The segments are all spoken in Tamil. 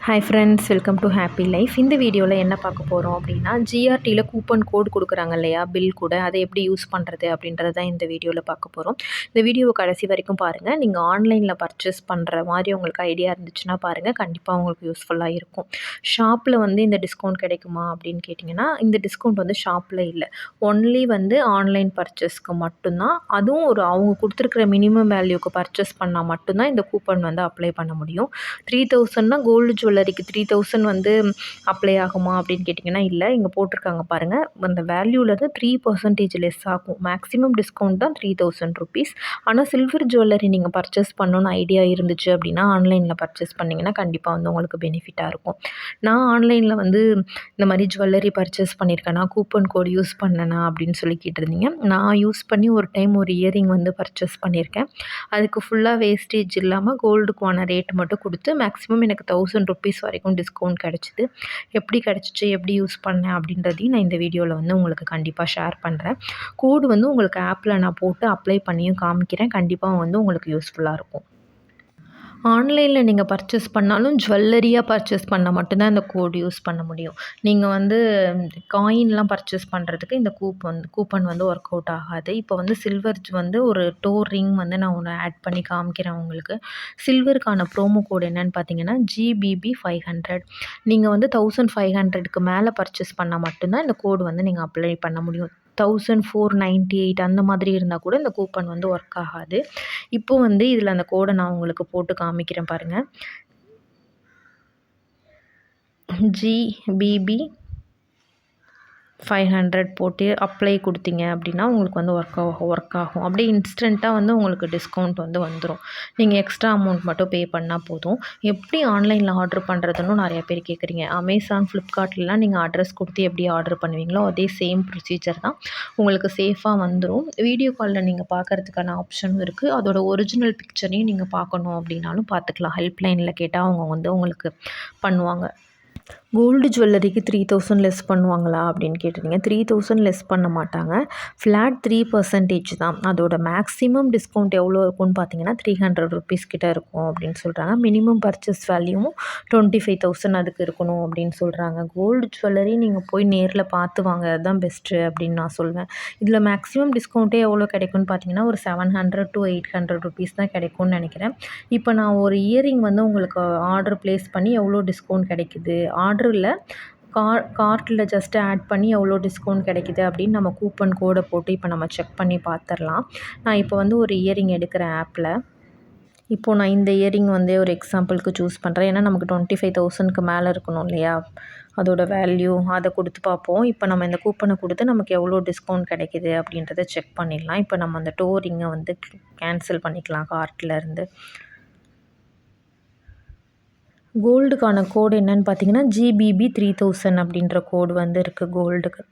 Hi friends, welcome to happy life. இந்த வீடியோவில் என்ன பார்க்க போகிறோம் அப்படின்னா, ஜிஆர்டியில் கூப்பன் கோட் கொடுக்குறாங்க இல்லையா, பில் கூட, அதை எப்படி யூஸ் பண்ணுறது அப்படின்றத தான் இந்த வீடியோவில் பார்க்க போகிறோம். இந்த வீடியோவை கடைசி வரைக்கும் பாருங்கள். நீங்கள் ஆன்லைனில் பர்ச்சேஸ் பண்ணுற மாதிரி உங்களுக்கு ஐடியா இருந்துச்சுன்னா பாருங்கள், கண்டிப்பாக உங்களுக்கு யூஸ்ஃபுல்லாக இருக்கும். ஷாப்பில் வந்து இந்த டிஸ்கவுண்ட் கிடைக்குமா அப்படின்னு கேட்டிங்கன்னா, இந்த டிஸ்கவுண்ட் வந்து ஷாப்பில் இல்லை, ஒன்லி வந்து ஆன்லைன் பர்ச்சேஸ்க்கு மட்டும்தான். அதுவும் அவங்க கொடுத்துருக்குற மினிமம் வேல்யூக்கு பர்ச்சேஸ் பண்ணால் மட்டும்தான் இந்த கூப்பன் வந்து அப்ளை பண்ண முடியும். 3000னா கோல்டு ஜுவல்லரிக்கு 3000 வந்து அப்ளை ஆகுமா அப்படின்னு கேட்டிங்கன்னா இல்லை. இங்கே போட்டிருக்காங்க பாருங்கள், அந்த வேல்யூலேருந்து 3% லெஸ் ஆகும். மேக்ஸிமம் டிஸ்கவுண்ட் தான் 3000 ருபீஸ். ஆனால் சில்வர் ஜுவல்லரி நீங்கள் பர்ச்சேஸ் பண்ணணுன்னு ஐடியா இருந்துச்சு அப்படின்னா ஆன்லைனில் பர்ச்சேஸ் பண்ணிங்கன்னா கண்டிப்பாக வந்து உங்களுக்கு பெனிஃபிட்டாக இருக்கும். நான் ஆன்லைனில் வந்து இந்த மாதிரி ஜுவல்லரி பர்ச்சேஸ் பண்ணியிருக்கேனா, கூப்பன் கோட் யூஸ் பண்ணேனா அப்படின்னு சொல்லி கேட்டிருந்தீங்க. நான் யூஸ் பண்ணி ஒரு டைம் ஒரு இயரிங் வந்து பர்ச்சேஸ் பண்ணியிருக்கேன். அதுக்கு ஃபுல்லாக வேஸ்டேஜ் இல்லாமல் கோல்டுக்கான ரேட் மட்டும் கொடுத்து மேக்ஸிமம் எனக்கு 1000 ருபீஸ் வரைக்கும் டிஸ்கவுண்ட் கிடச்சிது. எப்படி கிடச்சிச்சு, எப்படி யூஸ் பண்ணேன் அப்படின்றதையும் நான் இந்த வீடியோவில் வந்து உங்களுக்கு கண்டிப்பாக ஷேர் பண்ணுறேன். கோடு வந்து உங்களுக்கு ஆப்பில் நான் போட்டு அப்ளை பண்ணியும் காமிக்கிறேன். கண்டிப்பாக வந்து உங்களுக்கு யூஸ்ஃபுல்லாக இருக்கும். ஆன்லைனில் நீங்கள் பர்ச்சேஸ் பண்ணாலும் ஜுவல்லரியாக பர்ச்சேஸ் பண்ணால் மட்டும்தான் இந்த கோட் யூஸ் பண்ண முடியும். நீங்கள் வந்து காயின்லாம் பர்ச்சேஸ் பண்ணுறதுக்கு இந்த கூப்பன் வந்து ஒர்க் அவுட் ஆகாது. இப்போ வந்து சில்வர் வந்து ஒரு டோர் ரிங் வந்து நான் ஒன்று ஆட் பண்ணி காமிக்கிறேன் உங்களுக்கு. சில்வருக்கான ப்ரோமோ கோட் என்னன்னு பார்த்தீங்கன்னா GBB 500. நீங்கள் வந்து 1500க்கு மேலே பர்ச்சேஸ் பண்ணால் மட்டும்தான் இந்த கோடு வந்து நீங்கள் அப்ளை பண்ண முடியும். 1498 அந்த மாதிரி இருந்தால் கூட இந்த கூப்பன் வந்து ஒர்க் ஆகாது. இப்போ வந்து இதில் அந்த கோடை நான் உங்களுக்கு போட்டு காமிக்கிறேன் பாருங்கள். GBB 500 போட்டு அப்ளை கொடுத்தீங்க அப்படின்னா உங்களுக்கு வந்து ஒர்க் ஆகும். அப்படியே இன்ஸ்டண்ட்டாக வந்து உங்களுக்கு டிஸ்கவுண்ட் வந்து வந்துடும். நீங்கள் எக்ஸ்ட்ரா அமௌண்ட் மட்டும் பே பண்ணால் போதும். எப்படி ஆன்லைனில் ஆர்டர் பண்ணுறதுன்னு நிறைய பேர் கேட்குறீங்க. அமேசான், ஃப்ளிப்கார்ட்லாம் நீங்கள் அட்ரஸ் கொடுத்து எப்படி ஆர்டர் பண்ணுவீங்களோ அதே சேம் ப்ரொசீஜர் தான். உங்களுக்கு சேஃபாக வந்துடும். வீடியோ காலில் நீங்கள் பார்க்குறதுக்கான ஆப்ஷனும் இருக்குது. அதோட ஒரிஜினல் பிக்சரையும் நீங்கள் பார்க்கணும் அப்படின்னாலும் பார்த்துக்கலாம். ஹெல்ப்லைனில் கேட்டால் அவங்க வந்து உங்களுக்கு பண்ணுவாங்க. கோல்டு ஜுவல்லரிக்கு 3000 லெஸ் பண்ணுவாங்களா அப்படின்னு கேட்டிருந்தீங்க. 3000 லெஸ் பண்ண மாட்டாங்க. ஃப்ளாட் 3% தான். அதோட மேக்ஸிமம் டிஸ்கவுண்ட் எவ்வளோ இருக்கும்னு பார்த்தீங்கன்னா 300 ருபீஸ் கிட்ட இருக்கும் அப்படின்னு சொல்கிறாங்க. மினிமம் பர்ச்சேஸ் வேல்யூவும் 25,000 அதுக்கு இருக்கணும் அப்படின்னு சொல்கிறாங்க. கோல்டு ஜுவல்லரி நீங்கள் போய் நேரில் பார்த்து வாங்குறது தான் பெஸ்ட்டு அப்படின்னு நான் சொல்வேன். இதில் மேக்ஸிமம் டிஸ்கவுண்ட்டே எவ்வளோ கிடைக்கும்னு பார்த்தீங்கன்னா ஒரு 700 to 800 ருபீஸ் தான் கிடைக்கும்னு நினைக்கிறேன். இப்போ நான் ஒரு இயரிங் வந்து உங்களுக்கு ஆர்டர் ப்ளேஸ் பண்ணி எவ்வளோ டிஸ்கவுண்ட் கிடைக்குது, ஆர்டரில் கார்ட்டில் ஜஸ்ட்டு ஆட் பண்ணி எவ்வளோ டிஸ்கவுண்ட் கிடைக்குது அப்படின்னு நம்ம கூப்பன் கோடை போட்டு இப்போ நம்ம செக் பண்ணி பார்த்துடலாம். நான் இப்போ வந்து ஒரு இயரிங் எடுக்கிறேன் ஆப்பில். இப்போது நான் இந்த இயரிங் வந்து ஒரு எக்ஸாம்பிளுக்கு சூஸ் பண்ணுறேன். ஏன்னா நமக்கு 25,000க்கு மேலே இருக்கணும் இல்லையா, அதோட வேல்யூ அதை கொடுத்து பார்ப்போம். இப்போ நம்ம இந்த கூப்பனை கொடுத்து நமக்கு எவ்வளோ டிஸ்கவுண்ட் கிடைக்குது அப்படின்றத செக் பண்ணிடலாம். இப்போ நம்ம அந்த டோரிங்கை வந்து கேன்சல் பண்ணிக்கலாம் கார்ட்டில் இருந்து. கோல்டுக்கான கோடு என்னன்னு பார்த்தீங்கன்னா GBB 3000 அப்படின்ற கோடு வந்து இருக்குது கோல்டுக்கு.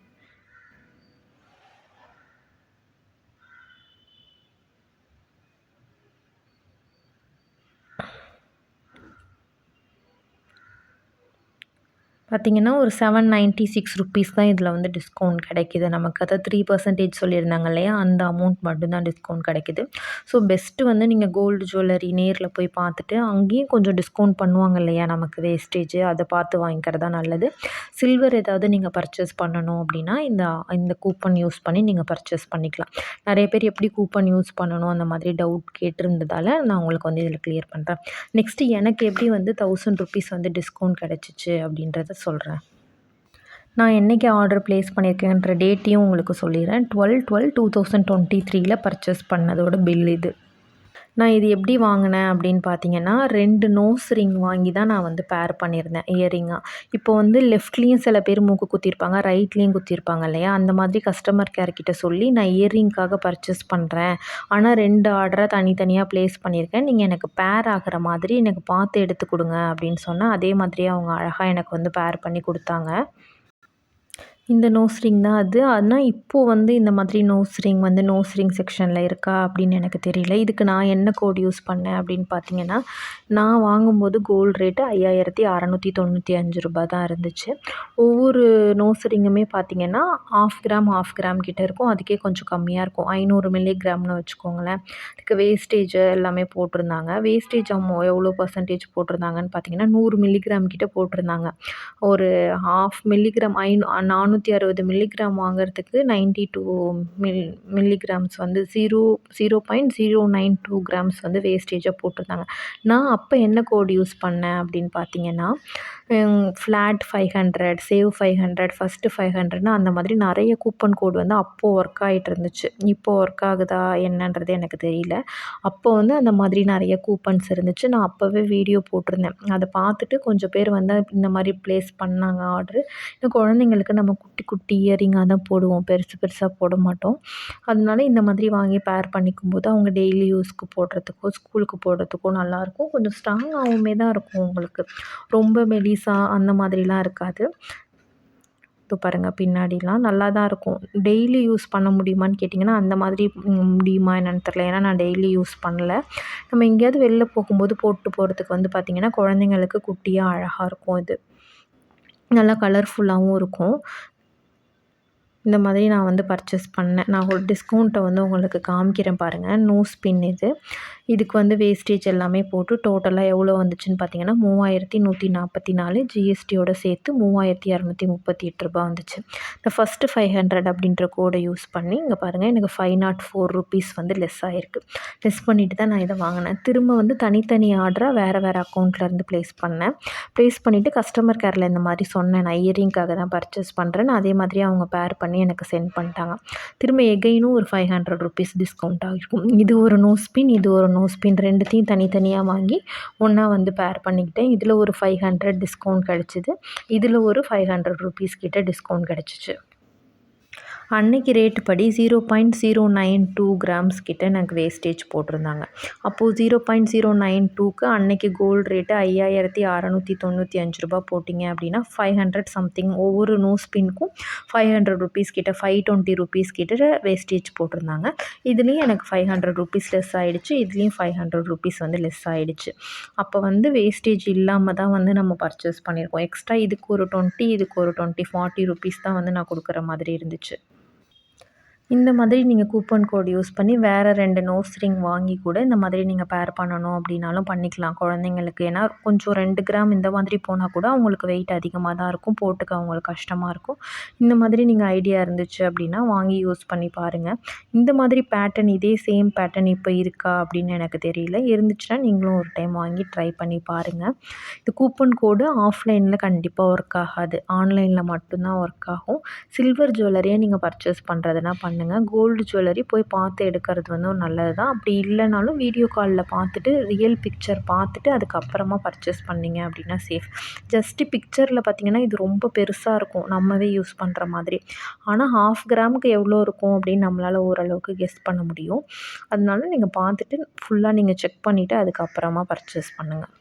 பார்த்திங்கன்னா ஒரு 796 ருபீஸ் தான் இதில் வந்து டிஸ்கவுண்ட் கிடைக்கிது நமக்கு. அதை 3% சொல்லியிருந்தாங்க இல்லையா, அந்த அமௌண்ட் மட்டும்தான் டிஸ்கவுண்ட் கிடைக்கிது. ஸோ பெஸ்ட்டு வந்து நீங்கள் கோல்டு ஜுவல்லரி நேரில் போய் பார்த்துட்டு அங்கேயும் கொஞ்சம் டிஸ்கவுண்ட் பண்ணுவாங்க இல்லையா நமக்கு வேஸ்டேஜ், அதை பார்த்து வாங்கிக்கிறது தான் நல்லது. சில்வர் ஏதாவது நீங்கள் பர்ச்சேஸ் பண்ணணும் அப்படின்னா இந்த கூப்பன் யூஸ் பண்ணி நீங்கள் பர்ச்சேஸ் பண்ணிக்கலாம். நிறைய பேர் எப்படி கூப்பன் யூஸ் பண்ணணும் அந்த மாதிரி டவுட் கேட்டிருந்ததால் நான் உங்களுக்கு வந்து இதில் கிளியர் பண்ணுறேன். நெக்ஸ்ட்டு எனக்கு எப்படி வந்து 1000 ருபீஸ் வந்து டிஸ்கவுண்ட் கிடச்சிச்சு அப்படின்றத சொல்கிறேன். நான் என்றைக்கு ஆர்டர் ப்ளேஸ் பண்ணியிருக்கேன்ற டேட்டையும் உங்களுக்கு சொல்லிடுறேன். 12/12/2023 பர்ச்சேஸ் பண்ணதோட பில் இது. நான் இது எப்படி வாங்கினேன் அப்படின்னு பார்த்தீங்கன்னா 2 நோஸ் ரிங் வாங்கி தான் நான் வந்து பேர் பண்ணியிருந்தேன் இயரிங்காக. இப்போ வந்து லெஃப்ட்லேயும் சில பேர் மூக்கு குத்திருப்பாங்க, ரைட்லேயும் குத்திருப்பாங்க இல்லையா, அந்த மாதிரி கஸ்டமர் கேர் கிட்ட சொல்லி நான் இயரிங்காக பர்ச்சேஸ் பண்ணுறேன், ஆனால் 2 ஆர்டராக தனித்தனியாக ப்ளேஸ் பண்ணியிருக்கேன், நீங்கள் எனக்கு பேர் ஆகிற மாதிரி எனக்கு பார்த்து எடுத்து கொடுங்க அப்படின்னு சொன்னேன். அதே மாதிரியே அவங்க அழகாக எனக்கு வந்து பேர் பண்ணி கொடுத்தாங்க. இந்த நோஸ் ரிங் தான் அது. ஆனா இப்போது வந்து இந்த மாதிரி நோஸ் ரிங் வந்து நோஸ் ரிங் செக்ஷனில் இருக்கா அப்படின்னு எனக்கு தெரியல. இதுக்கு நான் என்ன கோட் யூஸ் பண்ணேன் அப்படின்னு பார்த்தீங்கன்னா, நான் வாங்கும்போது கோல்டு ரேட்டு ரூ. 5695 தான் இருந்துச்சு. ஒவ்வொரு நோஸ் ரிங்குமே பார்த்தீங்கன்னா, 1/2 கிராம் 1/2 கிராம் கிட்ட இருக்கும். அதுக்கே கொஞ்சம் கம்மியாக இருக்கும். 500 மில்லிகிராம்னு வச்சுக்கோங்களேன். இதுக்கு வேஸ்டேஜ் எல்லாமே போட்டிருந்தாங்க. வேஸ்டேஜ் எவ்வளோ பர்சன்டேஜ் போட்டிருந்தாங்கன்னு பார்த்தீங்கன்னா, 100 மில்லிகிராம் கிட்ட போட்டிருந்தாங்க. ஒரு 1/2 மில்லிகிராம் 460 மில்லிகிராம் வாங்குறதுக்கு 92 மில்லிகிராம்ஸ் வந்து 0.092 கிராம்ஸ் வந்து வேஸ்டேஜாக போட்டிருந்தாங்க. நான் அப்போ என்ன கோட் யூஸ் பண்ணேன் அப்படின்னு பார்த்தீங்கன்னா, ஃப்ளாட் 500, சேவ் 500, ஃபஸ்ட்டு 500ன்னு அந்த மாதிரி நிறைய கூப்பன் கோட் வந்து அப்போது ஒர்க் ஆகிட்டு இருந்துச்சு. இப்போ ஒர்க் ஆகுதா என்னன்றது எனக்கு தெரியல. அப்போ வந்து அந்த மாதிரி நிறைய கூப்பன்ஸ் இருந்துச்சு. நான் அப்போவே வீடியோ போட்டிருந்தேன். அதை பார்த்துட்டு கொஞ்சம் பேர் வந்து இந்த மாதிரி ப்ளேஸ் பண்ணாங்க ஆர்டரு. இன்னும் குழந்தைங்களுக்கு நம்ம குட்டி குட்டி இயரிங்காக தான் போடுவோம். பெருசு பெருசாக போட மாட்டோம். அதனால இந்த மாதிரி வாங்கி பேர் பண்ணிக்கும்போது அவங்க டெய்லி யூஸ்க்கு போடுறதுக்கோ, ஸ்கூலுக்கு போடுறதுக்கோ நல்லாயிருக்கும். கொஞ்சம் ஸ்ட்ராங்காகவுமே தான் இருக்கும் உங்களுக்கு. ரொம்ப மெலிசா அந்த மாதிரிலாம் இருக்காது. இப்போ பாருங்கள் பின்னாடிலாம் நல்லா தான் இருக்கும். டெய்லி யூஸ் பண்ண முடியுமான்னு கேட்டிங்கன்னா, அந்த மாதிரி முடியுமா என்னன்னு தெரில. ஏன்னா நான் டெய்லி யூஸ் பண்ணல. நம்ம எங்கேயாவது வெளில போகும்போது போட்டு போகிறதுக்கு வந்து பார்த்திங்கன்னா, குழந்தைங்களுக்கு குட்டியாக அழகாக இருக்கும் இது. நல்லா கலர்ஃபுல்லாகவும் இருக்கும். இந்த மாதிரி நான் வந்து பர்ச்சேஸ் பண்ணேன். நான் ஒரு டிஸ்கவுண்ட்டை வந்து உங்களுக்கு காமிக்கிறேன் பாருங்கள். நோஸ் பின் இது. இதுக்கு வந்து வேஸ்டேஜ் எல்லாமே போட்டு டோட்டலாக எவ்வளோ வந்துச்சுன்னு பார்த்தீங்கன்னா, 3144 ஜிஎஸ்டியோட சேர்த்து ரூ. 3238 வந்துச்சு. இந்த ஃபஸ்ட்டு 500 அப்படின்ற கோடை யூஸ் பண்ணி இங்கே பாருங்கள் எனக்கு ₹504 வந்து லெஸ் ஆகிருக்கு. லெஸ் பண்ணிவிட்டு தான் நான் இதை வாங்கினேன். திரும்ப வந்து தனித்தனி ஆர்டராக வேறு அக்கௌண்ட்லேருந்து ப்ளேஸ் பண்ணேன். ப்ளேஸ் பண்ணிவிட்டு கஸ்டமர் கேரில் இந்த மாதிரி சொன்னேன். நான் இயரிங்காக தான் பர்ச்சேஸ் பண்ணுறேன்னு. அதே மாதிரி அவங்க பேர் பண்ணி எனக்கு சென்ட் பண்ணிட்டாங்க. திரும்ப எகைனும் ஒரு ₹500 டிஸ்கவுண்ட் ஆகிருக்கும். இது ஒரு நோஸ் பின், இது ஒரு நோஸ் பின் 2த்தையும் தனித்தனியாக வாங்கி ஒன்றா வந்து பேர் பண்ணிக்கிட்டேன். இதில் ஒரு 500 டிஸ்கவுண்ட் கிடச்சிது. இதில் ஒரு ₹500 கிட்ட டிஸ்கவுண்ட் கிடச்சிச்சு. அன்னைக்கு ரேட்டு படி 0.092 கிராம்ஸ் கிட்ட எனக்கு வேஸ்டேஜ் போட்டிருந்தாங்க. அப்போது 0.092க்கு அன்னைக்கு கோல்டு ரேட்டு ₹5695 போட்டிங்க அப்படின்னா 500 சம்திங் ஒவ்வொரு நோஸ் பின்னுக்கும் ₹500 கிட்ட ₹520 கிட்ட வேஸ்டேஜ் போட்டிருந்தாங்க. இதுலேயும் எனக்கு ₹500 லெஸ் ஆகிடுச்சு. இதுலேயும் ₹500 வந்து லெஸ் ஆகிடுச்சு. அப்போ வந்து வேஸ்டேஜ் இல்லாமல் தான் வந்து நம்ம பர்ச்சேஸ் பண்ணியிருக்கோம். எக்ஸ்ட்ரா இதுக்கு ஒரு 20, இதுக்கு ஒரு 20, ₹40 தான் வந்து நான் கொடுக்குற மாதிரி இருந்துச்சு. இந்த மாதிரி நீங்கள் கூப்பன் கோட் யூஸ் பண்ணி வேறு 2 நோஸ் ரிங் வாங்கி கூட இந்த மாதிரி நீங்கள் பேர் பண்ணணும் அப்படின்னாலும் பண்ணிக்கலாம் குழந்தைங்களுக்கு. ஏன்னா கொஞ்சம் 2 கிராம் இந்த மாதிரி போனால் கூட அவங்களுக்கு வெயிட் அதிகமாக தான் இருக்கும். போட்டுக்க அவங்களுக்கு கஷ்டமாக இருக்கும். இந்த மாதிரி நீங்கள் ஐடியா இருந்துச்சு அப்படின்னா வாங்கி யூஸ் பண்ணி பாருங்கள். இந்த மாதிரி பேட்டர்ன் இதே சேம் பேட்டர்ன் இப்போ இருக்கா அப்படின்னு எனக்கு தெரியல. இருந்துச்சுன்னா நீங்களும் ஒரு டைம் வாங்கி ட்ரை பண்ணி பாருங்கள். இந்த கூப்பன் கோடு ஆஃப்லைனில் கண்டிப்பாக ஒர்க் ஆகாது. ஆன்லைனில் மட்டும்தான் ஒர்க் ஆகும். சில்வர் ஜுவல்லரியை நீங்கள் பர்ச்சேஸ் பண்ணுறதுனா பண்ணுங்கள். கோல்டு ஜுவல்லரி போய் பார்த்து எடுக்கிறது வந்து நல்லது தான். அப்படி இல்லைனாலும் வீடியோ காலில் பார்த்துட்டு ரியல் பிக்சர் பார்த்துட்டு அதுக்கப்புறமா பர்ச்சேஸ் பண்ணிங்க அப்படின்னா சேஃப். ஜஸ்ட்டு பிக்சரில் பார்த்திங்கன்னா இது ரொம்ப பெருசாக இருக்கும் நம்மவே யூஸ் பண்ணுற மாதிரி. ஆனால் 1/2 கிராமுக்கு எவ்வளோ இருக்கும் அப்படின்னு நம்மளால் ஓரளவுக்கு கெஸ் பண்ண முடியும். அதனால நீங்கள் பார்த்துட்டு ஃபுல்லாக நீங்கள் செக் பண்ணிவிட்டு அதுக்கப்புறமா பர்ச்சேஸ் பண்ணுங்கள்.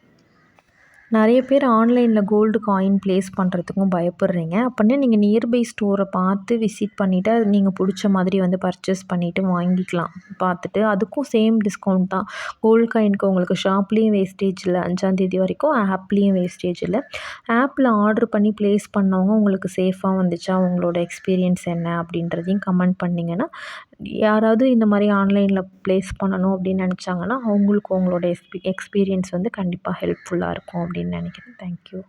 நிறைய பேர் ஆன்லைனில் கோல்டு காயின் ப்ளேஸ் பண்ணுறதுக்கும் பயப்படுறீங்க. அப்படின்னா நீங்கள் நியர்பை ஸ்டோரை பார்த்து விசிட் பண்ணிவிட்டு அது நீங்கள் பிடிச்ச மாதிரி வந்து பர்ச்சேஸ் பண்ணிவிட்டு வாங்கிக்கலாம். பார்த்துட்டு அதுக்கும் சேம் டிஸ்கவுண்ட் தான். கோல்டு காயினுக்கு உங்களுக்கு ஷாப்லேயும் வேஸ்டேஜ் இல்லை. 5ஆம் தேதி வரைக்கும் ஆப்லேயும் வேஸ்டேஜ் இல்லை. ஆப்பில் ஆர்டர் பண்ணி ப்ளேஸ் பண்ணவங்க உங்களுக்கு சேஃபாக வந்துச்சா உங்களோட எக்ஸ்பீரியன்ஸ் என்ன அப்படின்றதையும் கமெண்ட் பண்ணிங்கன்னா யாராவது இந்த மாதிரி ஆன்லைனில் ப்ளேஸ் பண்ணணும் அப்படின்னு நினச்சாங்கன்னா அவங்களுக்கு உங்களோட எக்ஸ்பீரியன்ஸ் வந்து கண்டிப்பாக ஹெல்ப்ஃபுல்லாக இருக்கும் அப்படின்னு நினைக்கிறேன். தேங்க்யூ.